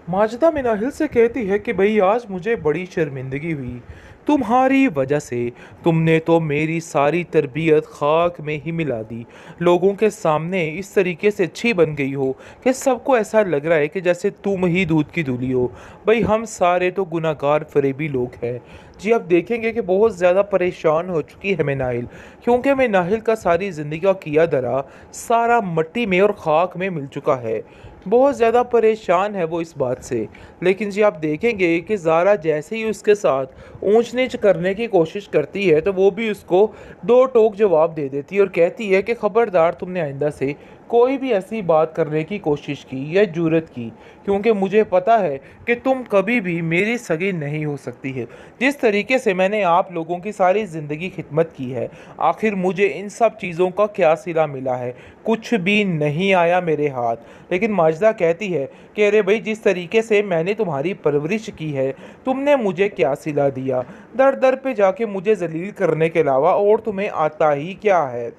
माजिदा मिनाहिल से कहती है कि भई आज मुझे बड़ी शर्मिंदगी हुई तुम्हारी वजह से। तुमने तो मेरी सारी तरबियत खाक में ही मिला दी। लोगों के सामने इस तरीके से अच्छी बन गई हो कि सबको ऐसा लग रहा है कि जैसे तुम ही दूध की धुली हो। भाई हम सारे तो गुनाहगार फरेबी लोग हैं। जी आप देखेंगे कि बहुत ज़्यादा परेशान हो चुकी है मिनाहिल, क्योंकि मिनाहिल का सारी ज़िंदगी का किया धरा सारा मट्टी में और खाक में मिल चुका है। बहुत ज़्यादा परेशान है वो इस बात से। लेकिन जी आप देखेंगे कि ज़ारा जैसे ही उसके साथ ऊंच नीच करने की कोशिश करती है तो वो भी उसको दो टोक जवाब दे देती है और कहती है कि खबरदार तुमने आइंदा से कोई भी ऐसी बात करने की कोशिश की या जुर्रत की, क्योंकि मुझे पता है कि तुम कभी भी मेरी सगी नहीं हो सकती है। जिस तरीके से मैंने आप लोगों की सारी ज़िंदगी खिदमत की है, आखिर मुझे इन सब चीज़ों का क्या सिला मिला है? कुछ भी नहीं आया मेरे हाथ। लेकिन माजिदा कहती है कि अरे भाई जिस तरीके से मैंने तुम्हारी परवरिश की है, तुमने मुझे क्या सिला दिया? दर दर पे जाके मुझे जलील करने के अलावा और तुम्हें आता ही क्या है?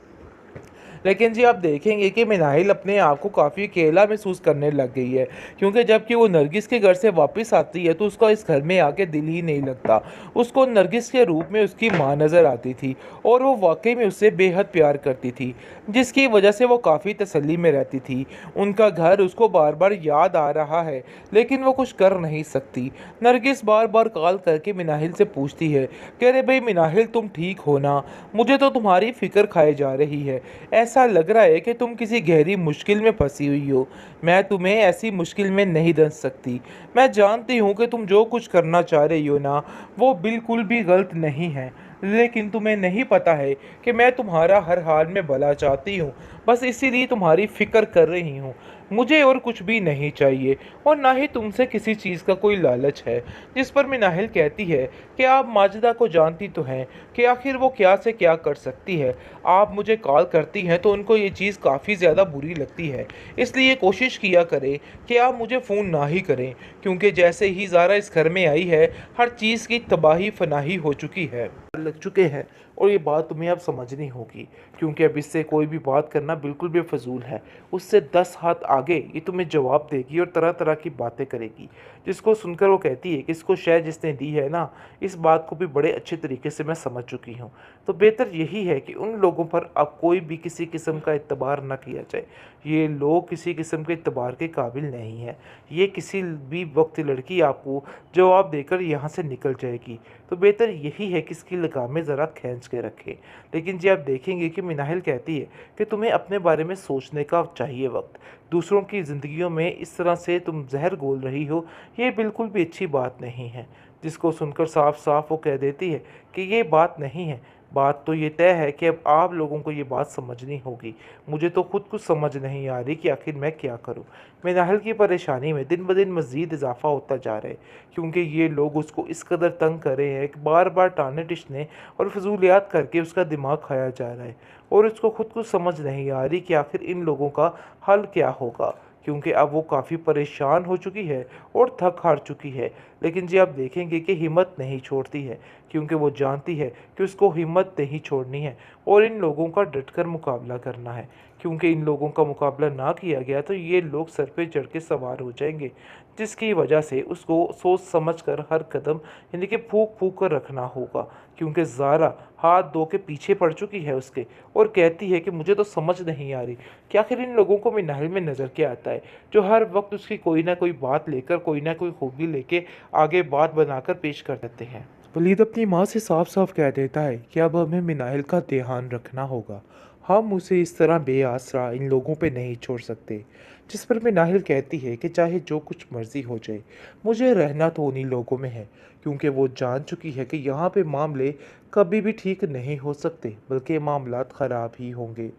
लेकिन जी आप देखेंगे कि मिनाहिल अपने आप को काफ़ी अकेला महसूस करने लग गई है, क्योंकि जबकि वो नरगिस के घर से वापस आती है तो उसका इस घर में आके दिल ही नहीं लगता। उसको नरगिस के रूप में उसकी माँ नज़र आती थी और वो वाकई में उससे बेहद प्यार करती थी, जिसकी वजह से वो काफ़ी तसल्ली में रहती थी। उनका घर उसको बार बार याद आ रहा है, लेकिन वो कुछ कर नहीं सकती। नरगिस बार बार कॉल करके मिनाहिल से पूछती है कि अरे भाई मिनाहिल तुम ठीक हो ना? मुझे तो तुम्हारी फ़िक्र खाए जा रही है। ऐसा लग रहा है कि तुम किसी गहरी मुश्किल में फंसी हुई हो। मैं तुम्हें ऐसी मुश्किल में नहीं धंस सकती। मैं जानती हूँ कि तुम जो कुछ करना चाह रही हो ना, वो बिल्कुल भी गलत नहीं है। लेकिन तुम्हें नहीं पता है कि मैं तुम्हारा हर हाल में भला चाहती हूँ। बस इसीलिए तुम्हारी फ़िक्र कर रही हूँ। मुझे और कुछ भी नहीं चाहिए और ना ही तुमसे किसी चीज़ का कोई लालच है। जिस पर मिनाहिल कहती है कि आप माजिदा को जानती तो हैं कि आखिर वो क्या से क्या कर सकती है। आप मुझे कॉल करती हैं तो उनको ये चीज़ काफ़ी ज़्यादा बुरी लगती है। इसलिए कोशिश किया करें कि आप मुझे फ़ोन ना ही करें, क्योंकि जैसे ही ज़ारा इस घर में आई है, हर चीज़ की तबाही फनाही हो चुकी है, लग चुके हैं। और ये बात तुम्हें अब समझनी होगी, क्योंकि अब इससे कोई भी बात करना बिल्कुल भी फजूल है। उससे 10 हाथ आगे ये तुम्हें जवाब देगी और तरह तरह की बातें करेगी, जिसको सुनकर वो कहती है कि इसको शायद जिसने दी है ना, इस बात को भी बड़े अच्छे तरीके से मैं समझ चुकी हूँ। तो बेहतर यही है कि उन लोगों पर अब कोई भी किसी किस्म का एतबार न किया जाए। ये लोग किसी किस्म के एतबार के काबिल नहीं है। ये किसी भी वक्त लड़की आपको जवाब देकर यहाँ से निकल जाएगी। तो बेहतर यही है कि इसकी लगामें ज़रा खींच के रखें। लेकिन जी आप देखेंगे कि मिनाहिल कहती है कि तुम्हें अपने बारे में सोचने का चाहिए वक्त। दूसरों की ज़िंदगियों में इस तरह से तुम जहर घोल रही हो, ये बिल्कुल भी अच्छी बात नहीं है। जिसको सुनकर साफ साफ वो कह देती है कि ये बात नहीं है। बात तो ये तय है कि अब आप लोगों को ये बात समझनी होगी। मुझे तो खुद कुछ समझ नहीं आ रही कि आखिर मैं क्या करूं। मिनाहिल की परेशानी में दिन ब दिन मज़ीद इजाफा होता जा रहा है, क्योंकि ये लोग उसको इस कदर तंग कर रहे हैं कि बार बार टाने टिशने और फजूलियात करके उसका दिमाग खाया जा रहा है। और उसको खुद कुछ समझ नहीं आ रही कि आखिर इन लोगों का हल क्या होगा, क्योंकि अब वो काफ़ी परेशान हो चुकी है और थक हार चुकी है। लेकिन जी आप देखेंगे कि हिम्मत नहीं छोड़ती है, क्योंकि वो जानती है कि उसको हिम्मत नहीं छोड़नी है और इन लोगों का डटकर मुकाबला करना है। क्योंकि इन लोगों का मुकाबला ना किया गया तो ये लोग सर पे चढ़ के सवार हो जाएंगे, जिसकी वजह से उसको सोच समझ कर हर कदम यानी कि फूक फूक कर रखना होगा। क्योंकि ज़ारा हाथ धो के पीछे पड़ चुकी है उसके और कहती है कि मुझे तो समझ नहीं आ रही कि आखिर इन लोगों को मिनाहिल में नज़र क्या आता है, जो हर वक्त उसकी कोई ना कोई बात लेकर कोई ना कोई खूबी लेके आगे बात बनाकर पेश कर देते हैं। वलीद अपनी माँ से साफ साफ कह देता है कि अब हमें मिनाहिल का ध्यान रखना होगा। हम उसे इस तरह बेआसरा इन लोगों पे नहीं छोड़ सकते। जिस पर मिनाहिल कहती है कि चाहे जो कुछ मर्जी हो जाए, मुझे रहना तो उन्हीं लोगों में है, क्योंकि वो जान चुकी है कि यहाँ पे मामले कभी भी ठीक नहीं हो सकते, बल्कि मामलात ख़राब ही होंगे।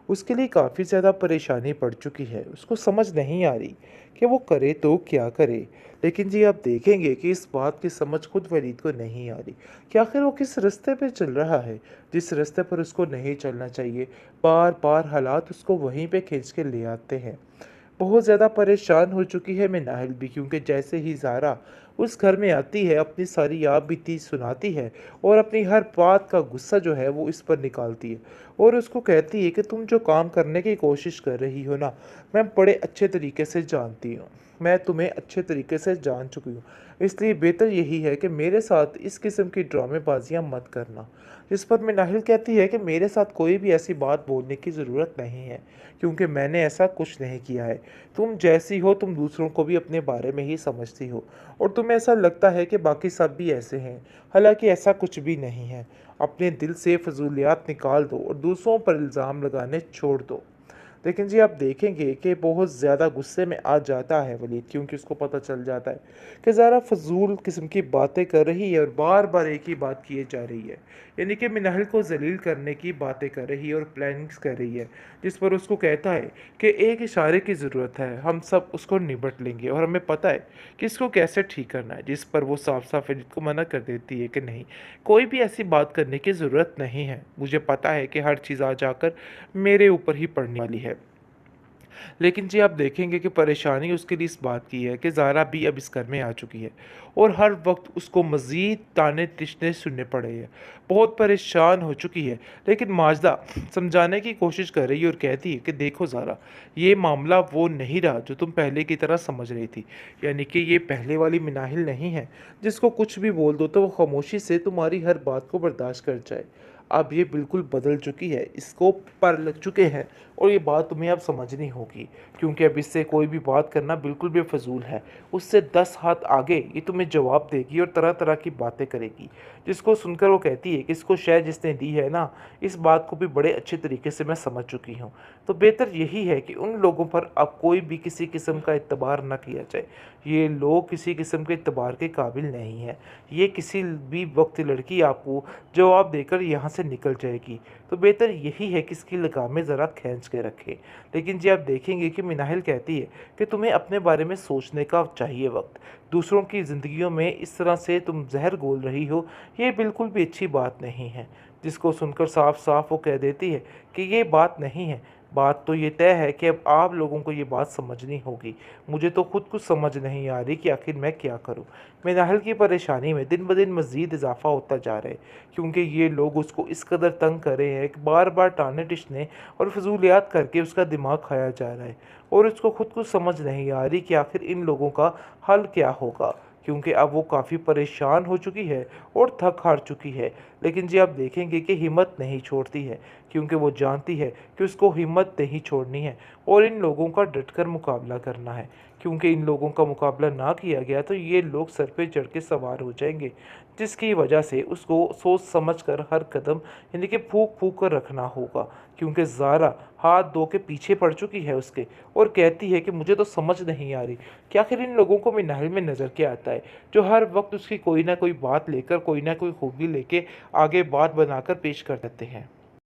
उसके लिए काफ़ी ज़्यादा परेशानी पड़ चुकी है। उसको समझ नहीं आ रही कि वो करे तो क्या करे। लेकिन जी आप देखेंगे कि इस बात की समझ खुद वलीद को नहीं आ रही कि आखिर वो किस रास्ते पे चल रहा है, जिस रास्ते पर उसको नहीं चलना चाहिए। बार बार हालात उसको वहीं पे खींच के ले आते हैं। बहुत ज़्यादा परेशान हो चुकी है मिनाहिल भी, क्योंकि जैसे ही ज़ारा उस घर में आती है, अपनी सारी आप बीती सुनाती है और अपनी हर बात का गुस्सा जो है वो इस पर निकालती है और उसको कहती है कि तुम जो काम करने की कोशिश कर रही हो ना, मैं बड़े अच्छे तरीके से जानती हूँ। मैं तुम्हें अच्छे तरीके से जान चुकी हूँ, इसलिए बेहतर यही है कि मेरे साथ इस किस्म की ड्रामेबाजियाँ मत करना। जिस पर मिनाहिल कहती है कि मेरे साथ कोई भी ऐसी बात बोलने की ज़रूरत नहीं है, क्योंकि मैंने ऐसा कुछ नहीं किया है। तुम जैसी हो, तुम दूसरों को भी अपने बारे में ही समझती हो, और तुम्हें ऐसा लगता है कि बाकी सब भी ऐसे हैं, हालांकि ऐसा कुछ भी नहीं है। अपने दिल से फजूलियात निकाल दो और दूसरों पर इल्ज़ाम लगाने छोड़ दो। लेकिन जी आप देखेंगे कि बहुत ज़्यादा गुस्से में आ जाता है वलीद, क्योंकि उसको पता चल जाता है कि ज़ारा फजूल किस्म की बातें कर रही है और बार बार एक ही बात किए जा रही है, यानी कि मिनाहिल को जलील करने की बातें कर रही है और प्लानिंग्स कर रही है। जिस पर उसको कहता है कि एक इशारे की ज़रूरत है, हम सब उसको निपट लेंगे और हमें पता है कि इसको कैसे ठीक करना है। जिस पर वो साफ साफ वलीद को मना कर देती है कि नहीं, कोई भी ऐसी बात करने की ज़रूरत नहीं है, मुझे पता है कि हर चीज़ आ जाकर मेरे ऊपर ही पड़ने वाली है। लेकिन जी आप देखेंगे कि परेशानी उसके लिए इस बात की है कि ज़ारा भी अब इस घर में आ चुकी है और हर वक्त उसको मज़ीद ताने तिश्ने सुनने पड़े हैं। बहुत परेशान हो चुकी है, लेकिन माजदा समझाने की कोशिश कर रही है और कहती है कि देखो ज़ारा, ये मामला वो नहीं रहा जो तुम पहले की तरह समझ रही थी। यानी कि ये पहले वाली मिनाहिल नहीं है जिसको कुछ भी बोल दो तो वो खामोशी से तुम्हारी हर बात को बर्दाश्त कर जाए। अब ये बिल्कुल बदल चुकी है, इसको पर लग चुके हैं, और ये बात तुम्हें अब समझनी होगी, क्योंकि अब इससे कोई भी बात करना बिल्कुल बेफजूल है। उससे 10 हाथ आगे ये तुम्हें जवाब देगी और तरह तरह की बातें करेगी। जिसको सुनकर वो कहती है कि इसको शायद जिसने दी है ना, इस बात को भी बड़े अच्छे तरीके से मैं समझ चुकी हूँ। तो बेहतर यही है कि उन लोगों पर अब कोई भी किसी किस्म का एतबार न किया जाए। ये लोग किसी किस्म के एतबार के काबिल नहीं है। ये किसी भी वक्त लड़की आपको जवाब देकर यहाँ से निकल जाएगी। तो बेहतर यही है कि इसकी लगामें ज़रा खींच के रखें। लेकिन जी आप देखेंगे कि मिनाहिल कहती है कि तुम्हें अपने बारे में सोचने का चाहिए वक्त। दूसरों की ज़िंदगियों में इस तरह से तुम जहर घोल रही हो, ये बिल्कुल भी अच्छी बात नहीं है। जिसको सुनकर साफ साफ वो कह देती है कि ये बात नहीं है, बात तो ये तय है कि अब आप लोगों को ये बात समझनी होगी। मुझे तो खुद कुछ समझ नहीं आ रही कि आखिर मैं क्या करूं। मिनाहिल की परेशानी में दिन ब दिन मज़ीद इजाफा होता जा रहा है, क्योंकि ये लोग उसको इस कदर तंग कर रहे हैं कि बार बार टाने टिशने और फजूलियात करके उसका दिमाग खाया जा रहा है, और उसको खुद कुछ समझ नहीं आ रही कि आखिर इन लोगों का हल क्या होगा, क्योंकि अब वो काफ़ी परेशान हो चुकी है और थक हार चुकी है। लेकिन जी आप देखेंगे कि हिम्मत नहीं छोड़ती है, क्योंकि वो जानती है कि उसको हिम्मत नहीं छोड़नी है और इन लोगों का डटकर मुकाबला करना है, क्योंकि इन लोगों का मुकाबला ना किया गया तो ये लोग सर पे चढ़ के सवार हो जाएंगे। जिसकी वजह से उसको सोच समझ कर हर कदम यानी कि फूक फूक कर रखना होगा, क्योंकि ज़ारा हाथ धो के पीछे पड़ चुकी है उसके, और कहती है कि मुझे तो समझ नहीं आ रही कि आखिर इन लोगों को मिनाहिल में नज़र क्या आता है, जो हर वक्त उसकी कोई ना कोई बात लेकर कोई ना कोई खूबी लेके आगे बात बनाकर पेश कर देते हैं।